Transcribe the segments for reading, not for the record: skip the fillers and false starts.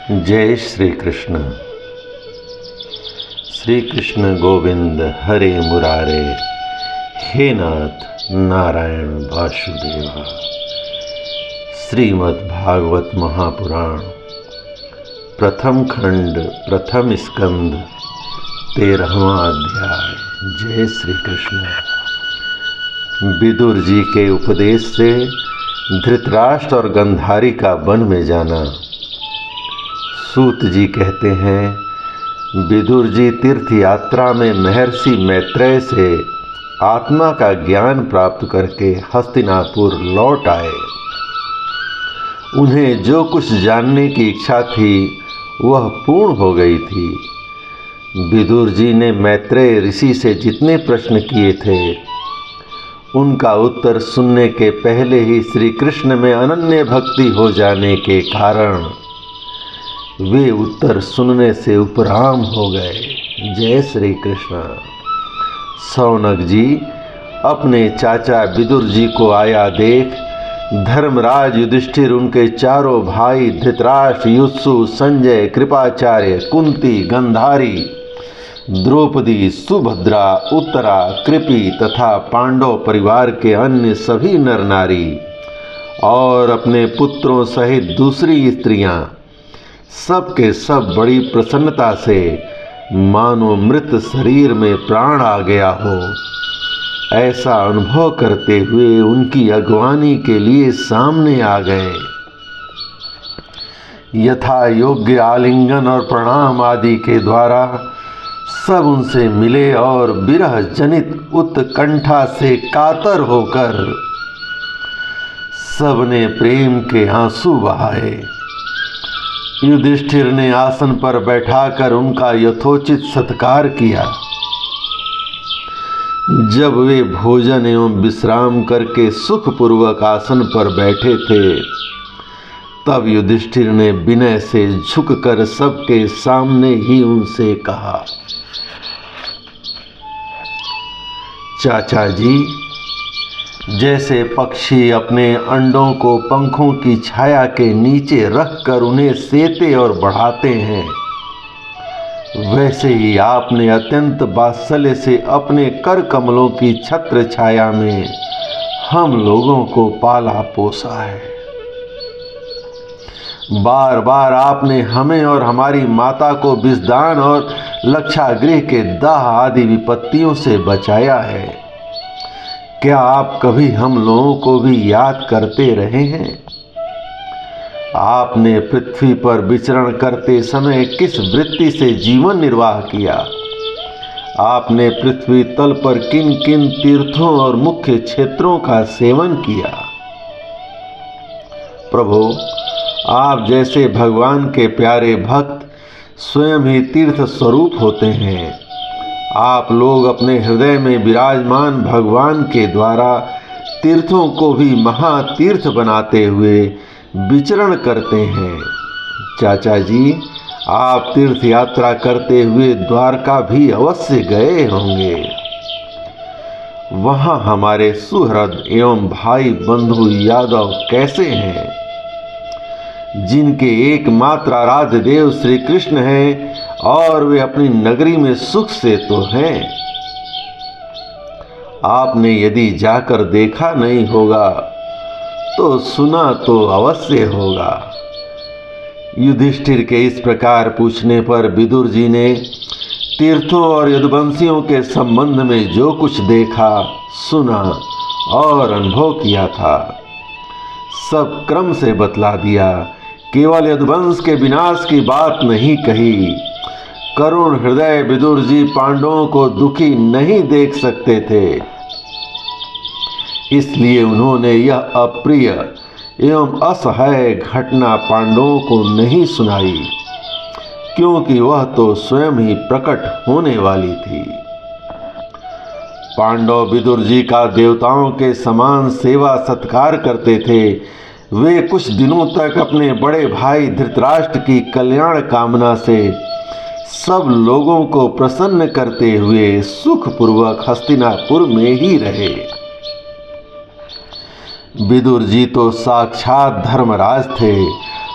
जय श्री कृष्ण। श्री कृष्ण गोविंद हरे मुरारे, हे नाथ नारायण वासुदेवा। श्रीमद् भागवत महापुराण प्रथम खंड प्रथम स्कंद 13वां अध्याय। जय श्री कृष्ण। विदुर जी के उपदेश से धृतराष्ट्र और गंधारी का वन में जाना। सूत जी कहते हैं, विदुर जी तीर्थ यात्रा में महर्षि मैत्रेय से आत्मा का ज्ञान प्राप्त करके हस्तिनापुर लौट आए। उन्हें जो कुछ जानने की इच्छा थी वह पूर्ण हो गई थी। विदुर जी ने मैत्रेय ऋषि से जितने प्रश्न किए थे उनका उत्तर सुनने के पहले ही श्री कृष्ण में अनन्य भक्ति हो जाने के कारण वे उत्तर सुनने से उपराम हो गए। जय श्री कृष्ण। सौनक जी अपने चाचा विदुर जी को आया देख धर्मराज युधिष्ठिर, उनके चारों भाई धृतराष्ट्र, युत्सु, संजय, कृपाचार्य, कुंती, गंधारी, द्रौपदी, सुभद्रा, उत्तरा, कृपी तथा पांडव परिवार के अन्य सभी नर नारी और अपने पुत्रों सहित दूसरी स्त्रियां सब के सब बड़ी प्रसन्नता से मानो मृत शरीर में प्राण आ गया हो ऐसा अनुभव करते हुए उनकी अगवानी के लिए सामने आ गए। यथा योग्य आलिंगन और प्रणाम आदि के द्वारा सब उनसे मिले और विरह जनित उत्कंठा से कातर होकर सबने प्रेम के आंसू बहाए। युधिष्ठिर ने आसन पर बैठाकर उनका यथोचित सत्कार किया। जब वे भोजन एवं विश्राम करके सुखपूर्वक आसन पर बैठे थे तब युधिष्ठिर ने विनय से झुककर सबके सामने ही उनसे कहा, चाचा जी, जैसे पक्षी अपने अंडों को पंखों की छाया के नीचे रखकर उन्हें सेते और बढ़ाते हैं, वैसे ही आपने अत्यंत वात्सल्य से अपने कर कमलों की छत्र छाया में हम लोगों को पाला पोसा है। बार बार आपने हमें और हमारी माता को विषदान और लक्षागृह के दाह आदि विपत्तियों से बचाया है। क्या आप कभी हम लोगों को भी याद करते रहे हैं? आपने पृथ्वी पर विचरण करते समय किस वृत्ति से जीवन निर्वाह किया? आपने पृथ्वी तल पर किन किन तीर्थों और मुख्य क्षेत्रों का सेवन किया? प्रभु, आप जैसे भगवान के प्यारे भक्त स्वयं ही तीर्थ स्वरूप होते हैं। आप लोग अपने हृदय में विराजमान भगवान के द्वारा तीर्थों को भी महातीर्थ बनाते हुए विचरण करते हैं। चाचा जी, आप तीर्थ यात्रा करते हुए द्वारका भी अवश्य गए होंगे। वहां हमारे सुहृद एवं भाई बंधु यादव कैसे हैं, जिनके एकमात्र आराध्य देव श्री कृष्ण हैं और वे अपनी नगरी में सुख से तो हैं। आपने यदि जाकर देखा नहीं होगा तो सुना तो अवश्य होगा। युधिष्ठिर के इस प्रकार पूछने पर विदुर जी ने तीर्थों और यदुवंशियों के संबंध में जो कुछ देखा, सुना और अनुभव किया था सब क्रम से बतला दिया। केवल यदुवंश के विनाश की बात नहीं कही। करुण हृदय विदुर जी पांडवों को दुखी नहीं देख सकते थे, इसलिए उन्होंने यह अप्रिय एवं असह्य घटना पांडवों को नहीं सुनाई, क्योंकि वह तो स्वयं ही प्रकट होने वाली थी। पांडव विदुर जी का देवताओं के समान सेवा सत्कार करते थे। वे कुछ दिनों तक अपने बड़े भाई धृतराष्ट्र की कल्याण कामना से सब लोगों को प्रसन्न करते हुए सुखपूर्वक हस्तिनापुर में ही रहे। विदुर जी तो साक्षात धर्मराज थे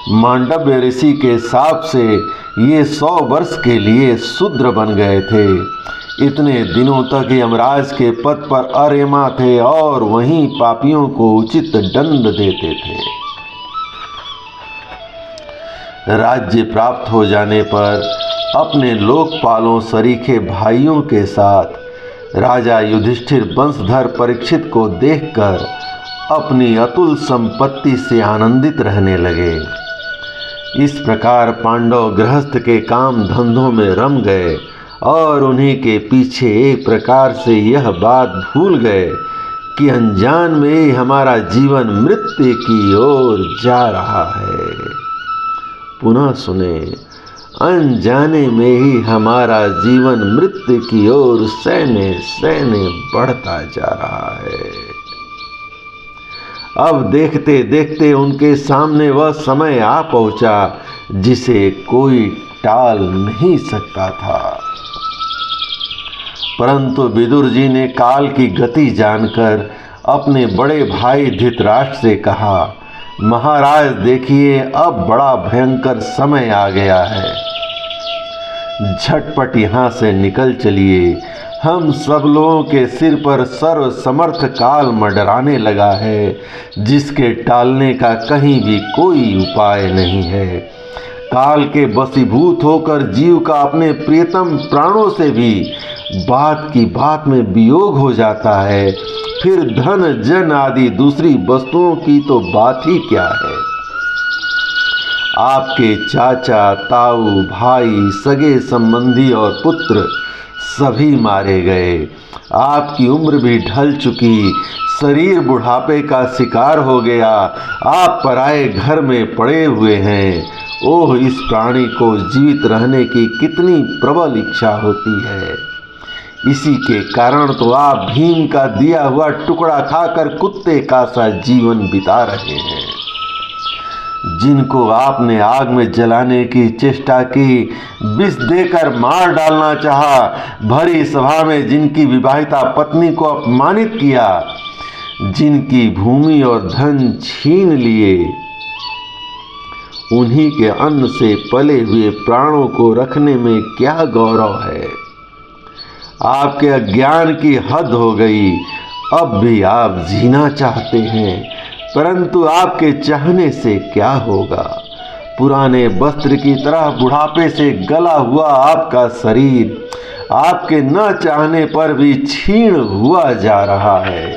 मांडव्य ऋषि के शाप से ये 100 वर्ष के लिए शूद्र बन गए थे। इतने दिनों तक यमराज के पद पर अरेमा थे और वहीं पापियों को उचित दंड देते थे। राज्य प्राप्त हो जाने पर अपने लोकपालों सरीखे भाइयों के साथ राजा युधिष्ठिर वंशधर परीक्षित को देखकर अपनी अतुल संपत्ति से आनंदित रहने लगे। इस प्रकार पांडव गृहस्थ के काम धंधों में रम गए और उन्हीं के पीछे एक प्रकार से यह बात भूल गए कि अनजान में ही हमारा जीवन मृत्यु की ओर जा रहा है। पुनः सुने, अनजाने में ही हमारा जीवन मृत्यु की ओर सैने सैने बढ़ता जा रहा है। अब देखते देखते उनके सामने वह समय आ पहुंचा जिसे कोई टाल नहीं सकता था। परंतु विदुर जी ने काल की गति जानकर अपने बड़े भाई धृतराष्ट्र से कहा, महाराज देखिए, अब बड़ा भयंकर समय आ गया है। झटपट यहाँ से निकल चलिए। हम सब लोगों के सिर पर सर्व समर्थ काल मंडराने लगा है, जिसके टालने का कहीं भी कोई उपाय नहीं है। काल के वशीभूत होकर जीव का अपने प्रियतम प्राणों से भी बात की बात में वियोग हो जाता है, फिर धन जन आदि दूसरी वस्तुओं की तो बात ही क्या है। आपके चाचा, ताऊ, भाई, सगे संबंधी और पुत्र सभी मारे गए। आपकी उम्र भी ढल चुकी, शरीर बुढ़ापे का शिकार हो गया। आप पराए घर में पड़े हुए हैं। ओह, इस प्राणी को जीवित रहने की कितनी प्रबल इच्छा होती है। इसी के कारण तो आप भीम का दिया हुआ टुकड़ा खाकर कुत्ते का सा जीवन बिता रहे हैं। जिनको आपने आग में जलाने की चेष्टा की, विष देकर मार डालना चाहा, भरी सभा में जिनकी विवाहिता पत्नी को अपमानित किया, जिनकी भूमि और धन छीन लिए, उन्हीं के अन्न से पले हुए प्राणों को रखने में क्या गौरव है। आपके अज्ञान की हद हो गई। अब भी आप जीना चाहते हैं, परंतु आपके चाहने से क्या होगा। पुराने वस्त्र की तरह बुढ़ापे से गला हुआ आपका शरीर आपके न चाहने पर भी क्षीण हुआ जा रहा है।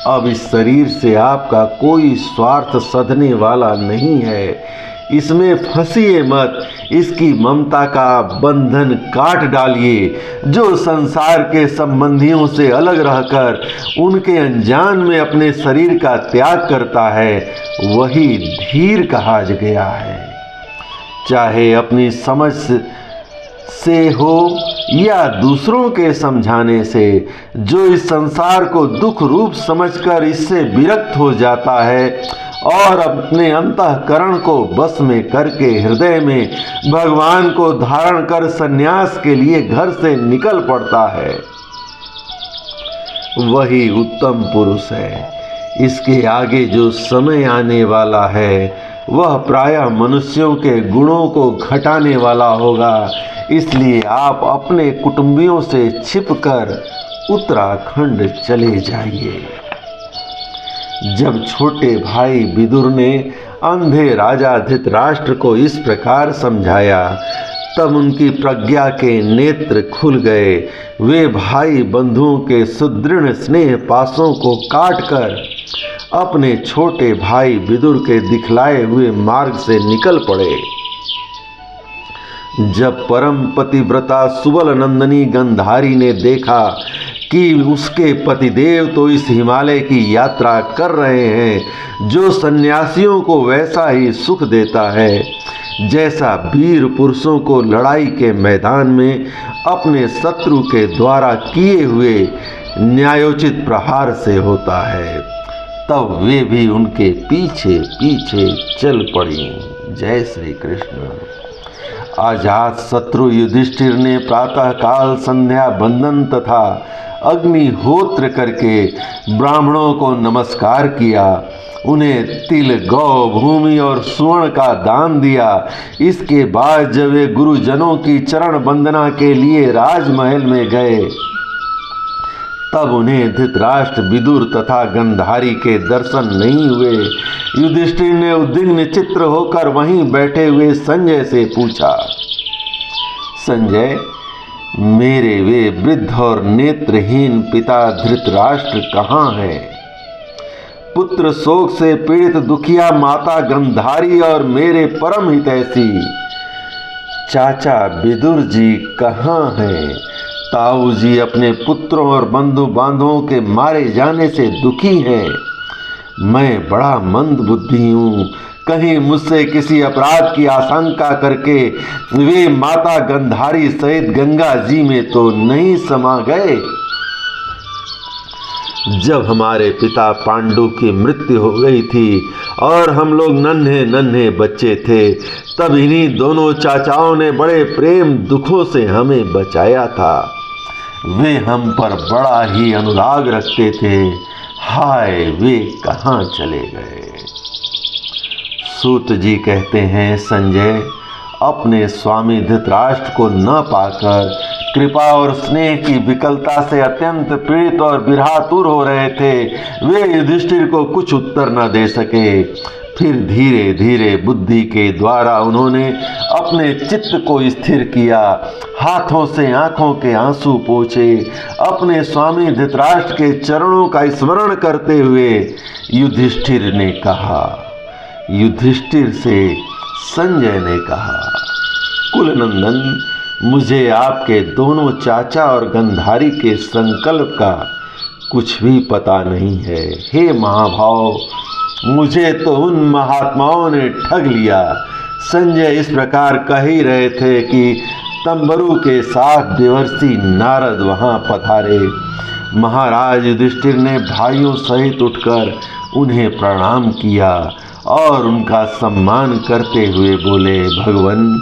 अब इस शरीर से आपका कोई स्वार्थ सधने वाला नहीं है। इसमें फंसिए मत। इसकी ममता का बंधन काट डालिए। जो संसार के संबंधियों से अलग रहकर उनके अनजान में अपने शरीर का त्याग करता है, वही धीर कहा गया है। चाहे अपनी समझ से हो या दूसरों के समझाने से, जो इस संसार को दुख रूप समझकर इससे विरक्त हो जाता है और अपने अंतःकरण को बस में करके हृदय में भगवान को धारण कर सन्यास के लिए घर से निकल पड़ता है, वही उत्तम पुरुष है। इसके आगे जो समय आने वाला है वह प्रायः मनुष्यों के गुणों को घटाने वाला होगा। इसलिए आप अपने कुटुंबियों से छिपकर उत्तराखंड चले जाइए। जब छोटे भाई विदुर ने अंधे राजा धृतराष्ट्र को इस प्रकार समझाया, तब उनकी प्रज्ञा के नेत्र खुल गए। वे भाई बंधुओं के सुदृढ़ स्नेह पासों को काटकर अपने छोटे भाई विदुर के दिखलाए हुए मार्ग से निकल पड़े। जब परम पतिव्रता सुबल नंदनी गंधारी ने देखा कि उसके पतिदेव तो इस हिमालय की यात्रा कर रहे हैं जो सन्यासियों को वैसा ही सुख देता है जैसा वीर पुरुषों को लड़ाई के मैदान में अपने शत्रु के द्वारा किए हुए न्यायोचित प्रहार से होता है, तब वे भी उनके पीछे पीछे चल पड़ी। जय श्री कृष्ण। अजात शत्रु युधिष्ठिर ने प्रातःकाल संध्या बंदन तथा अग्निहोत्र करके ब्राह्मणों को नमस्कार किया, उन्हें तिल, गौ, भूमि और स्वर्ण का दान दिया। इसके बाद जब वे गुरुजनों की चरण वंदना के लिए राजमहल में गए, तब उन्हें धृतराष्ट्र, विदुर तथा गंधारी के दर्शन नहीं हुए। युधिष्ठिर ने उद्विग्न चित्त होकर वहीं बैठे हुए संजय से पूछा, संजय, मेरे वे वृद्ध और नेत्रहीन पिता धृतराष्ट्र कहाँ हैं? पुत्र शोक से पीड़ित दुखिया माता गंधारी और मेरे परम हितैषी चाचा विदुर जी कहाँ हैं? ताऊ जी अपने पुत्रों और बंधु बांधवों के मारे जाने से दुखी हैं। मैं बड़ा मंद बुद्धि हूँ, कहीं मुझसे किसी अपराध की आशंका करके वे माता गंधारी सहित गंगा जी में तो नहीं समा गए। जब हमारे पिता पांडु की मृत्यु हो गई थी और हम लोग नन्हे नन्हे बच्चे थे, तब इन्हीं दोनों चाचाओं ने बड़े प्रेम दुखों से हमें बचाया था। वे हम पर बड़ा ही अनुराग रखते थे। हाय, वे कहाँ चले गए? सूत जी कहते हैं, संजय अपने स्वामी धृतराष्ट्र को न पाकर कृपा और स्नेह की विकलता से अत्यंत पीड़ित और विरहातुर हो रहे थे। वे युधिष्ठिर को कुछ उत्तर न दे सके। फिर धीरे धीरे बुद्धि के द्वारा उन्होंने अपने चित्त को स्थिर किया, हाथों से आंखों के आंसू पोंछे, अपने स्वामी धृतराष्ट्र के चरणों का स्मरण करते हुए युधिष्ठिर ने कहा, युधिष्ठिर से संजय ने कहा, कुलनंदन, मुझे आपके दोनों चाचा और गंधारी के संकल्प का कुछ भी पता नहीं है। हे महाभाव, मुझे तो उन महात्माओं ने ठग लिया। संजय इस प्रकार कह ही रहे थे कि तंबरू के साथ देवर्षि नारद वहां पधारे। महाराज युधिष्ठिर ने भाइयों सहित उठकर उन्हें प्रणाम किया और उनका सम्मान करते हुए बोले, भगवान,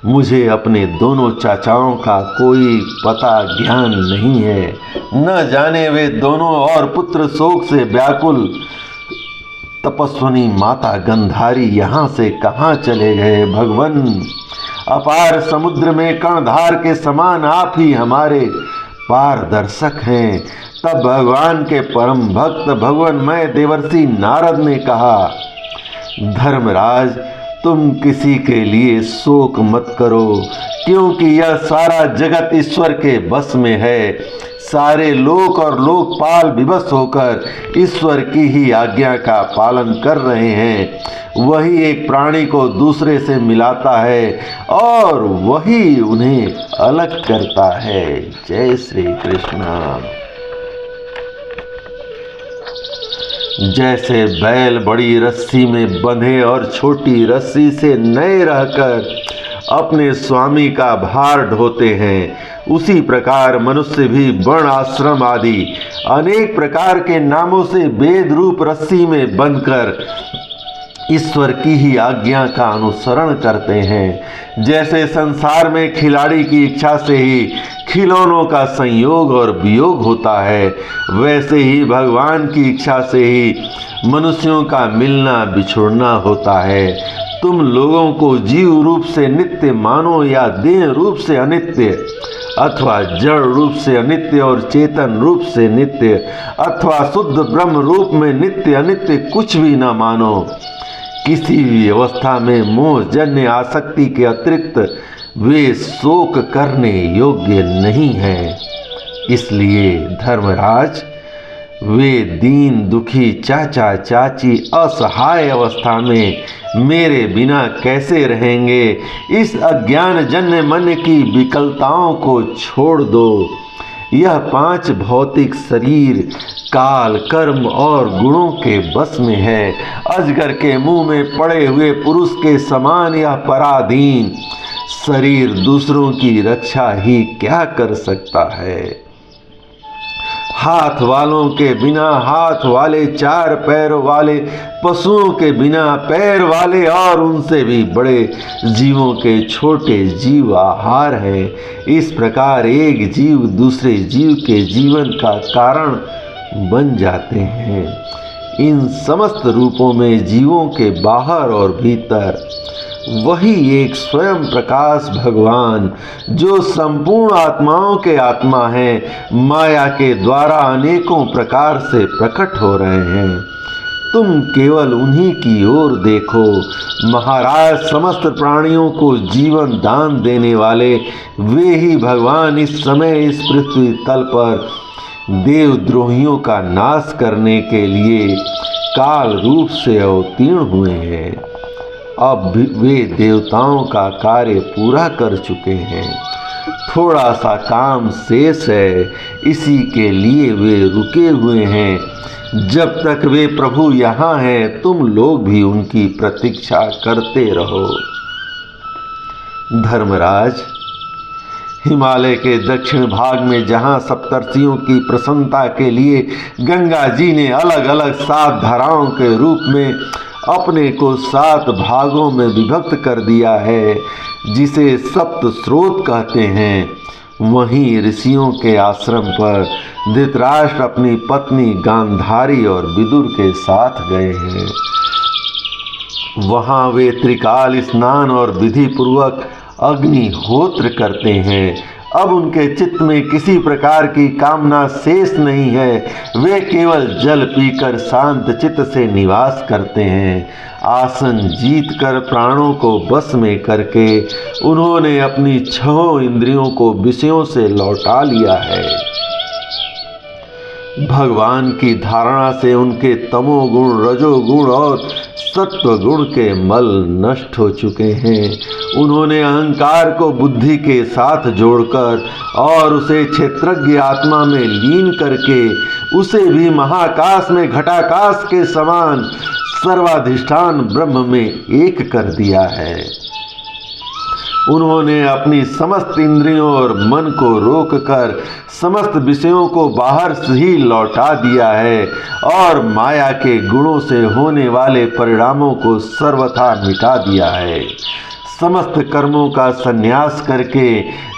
मुझे अपने दोनों चाचाओं का कोई पता ज्ञान नहीं है। न जाने वे दोनों और पुत्र शोक से व्याकुल तपस्विनी माता गंधारी यहाँ से कहाँ चले गए। भगवान, अपार समुद्र में कर्णधार के समान आप ही हमारे पारदर्शक हैं। तब भगवान के परम भक्त भगवानमय देवर्षि नारद ने कहा, धर्मराज, तुम किसी के लिए शोक मत करो, क्योंकि यह सारा जगत ईश्वर के बस में है। सारे लोक और लोकपाल विवश होकर ईश्वर की ही आज्ञा का पालन कर रहे हैं। वही एक प्राणी को दूसरे से मिलाता है और वही उन्हें अलग करता है। जय श्री कृष्ण। जैसे बैल बड़ी रस्सी में बंधे और छोटी रस्सी से नए रहकर अपने स्वामी का भार ढोते हैं, उसी प्रकार मनुष्य भी वर्ण, आश्रम आदि अनेक प्रकार के नामों से वेद रूप रस्सी में बंधकर ईश्वर की ही आज्ञा का अनुसरण करते हैं। जैसे संसार में खिलाड़ी की इच्छा से ही खिलौनों का संयोग और वियोग होता है, वैसे ही भगवान की इच्छा से ही मनुष्यों का मिलना बिछुड़ना होता है। तुम लोगों को जीव रूप से नित्य मानो या देह रूप से अनित्य, अथवा जड़ रूप से अनित्य और चेतन रूप से नित्य, अथवा शुद्ध ब्रह्म रूप में नित्य अनित्य कुछ भी न मानो। किसी भी अवस्था में मोह जन्य आसक्ति के अतिरिक्त वे शोक करने योग्य नहीं हैं। इसलिए धर्मराज, वे दीन दुखी चाचा चाची असहाय अवस्था में मेरे बिना कैसे रहेंगे। इस अज्ञान जन्य मन की विकलताओं को छोड़ दो। यह 5 भौतिक शरीर काल, कर्म और गुणों के बस में है। अजगर के मुंह में पड़े हुए पुरुष के समान यह पराधीन शरीर दूसरों की रक्षा ही क्या कर सकता है। हाथ वालों के बिना हाथ वाले, 4 पैरों वाले पशुओं के बिना पैर वाले और उनसे भी बड़े जीवों के छोटे जीव आहार है। इस प्रकार एक जीव दूसरे जीव के जीवन का कारण बन जाते हैं। इन समस्त रूपों में जीवों के बाहर और भीतर वही एक स्वयं प्रकाश भगवान, जो संपूर्ण आत्माओं के आत्मा हैं, माया के द्वारा अनेकों प्रकार से प्रकट हो रहे हैं। तुम केवल उन्हीं की ओर देखो। महाराज, समस्त प्राणियों को जीवन दान देने वाले वे ही भगवान इस समय इस पृथ्वी तल पर देवद्रोहियों का नाश करने के लिए काल रूप से अवतीर्ण हुए हैं। अब वे देवताओं का कार्य पूरा कर चुके हैं। थोड़ा सा काम शेष है, इसी के लिए वे रुके हुए हैं। जब तक वे प्रभु यहाँ हैं, तुम लोग भी उनकी प्रतीक्षा करते रहो। धर्मराज, हिमालय के दक्षिण भाग में जहाँ सप्तर्षियों की प्रसन्नता के लिए गंगा जी ने अलग अलग 7 धाराओं के रूप में अपने को 7 भागों में विभक्त कर दिया है, जिसे सप्त स्रोत कहते हैं, वहीं ऋषियों के आश्रम पर धृतराष्ट्र अपनी पत्नी गांधारी और विदुर के साथ गए हैं। वहाँ वे त्रिकाल स्नान और विधि पूर्वक अग्निहोत्र करते हैं। अब उनके चित्त में किसी प्रकार की कामना शेष नहीं है। वे केवल जल पीकर शांत चित्त से निवास करते हैं। आसन जीतकर प्राणों को बस में करके उन्होंने अपनी 6 इंद्रियों को विषयों से लौटा लिया है। भगवान की धारणा से उनके तमोगुण, रजोगुण और सत्वगुण के मल नष्ट हो चुके हैं। उन्होंने अहंकार को बुद्धि के साथ जोड़कर और उसे क्षेत्रज्ञ आत्मा में लीन करके उसे भी महाकाश में घटाकाश के समान सर्वाधिष्ठान ब्रह्म में एक कर दिया है। उन्होंने अपनी समस्त इंद्रियों और मन को रोककर समस्त विषयों को बाहर से ही लौटा दिया है और माया के गुणों से होने वाले परिणामों को सर्वथा मिटा दिया है। समस्त कर्मों का संन्यास करके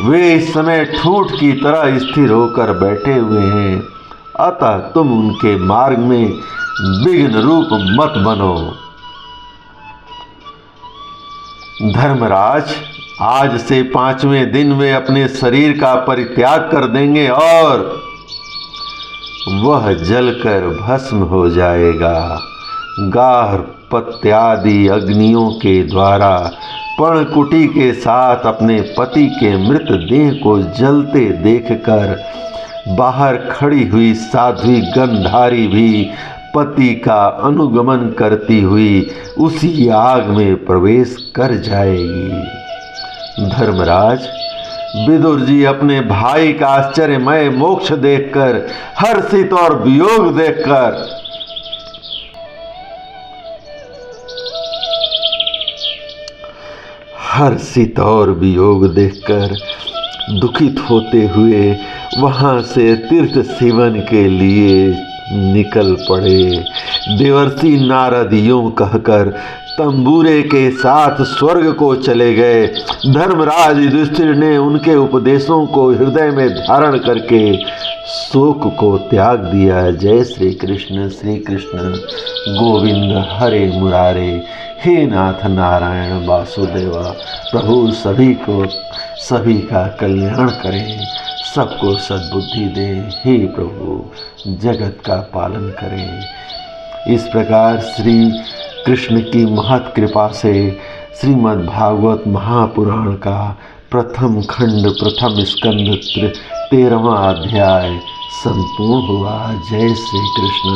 वे इस समय ठूंठ की तरह स्थिर होकर बैठे हुए हैं। अतः तुम उनके मार्ग में विघ्न रूप मत बनो। धर्मराज, आज से 5वें दिन वे अपने शरीर का परित्याग कर देंगे और वह जलकर भस्म हो जाएगा। गार पत्यादि अग्नियों के द्वारा पर्णकुटी के साथ अपने पति के मृत देह को जलते देखकर बाहर खड़ी हुई साध्वी गंधारी भी पति का अनुगमन करती हुई उसी आग में प्रवेश कर जाएगी। धर्मराज, विदुर जी अपने भाई का आश्चर्यमय मोक्ष देखकर हर्षित और वियोग देखकर दुखित होते हुए वहां से तीर्थ सेवन के लिए निकल पड़े। देवर्षि नारद यूं कहकर तंबूरे के साथ स्वर्ग को चले गए। धर्मराज युधिष्ठिर ने उनके उपदेशों को हृदय में धारण करके शोक को त्याग दिया। जय श्री कृष्ण गोविंद हरे मुरारे। हे नाथ नारायण वासुदेवा, प्रभु सभी का कल्याण करें, सबको सद्बुद्धि दें। हे प्रभु जगत का पालन करें। इस प्रकार श्री कृष्ण की महत कृपा से श्रीमद् भागवत महापुराण का प्रथम खंड प्रथम स्कंद 13वां अध्याय संपूर्ण हुआ। जय श्री कृष्ण।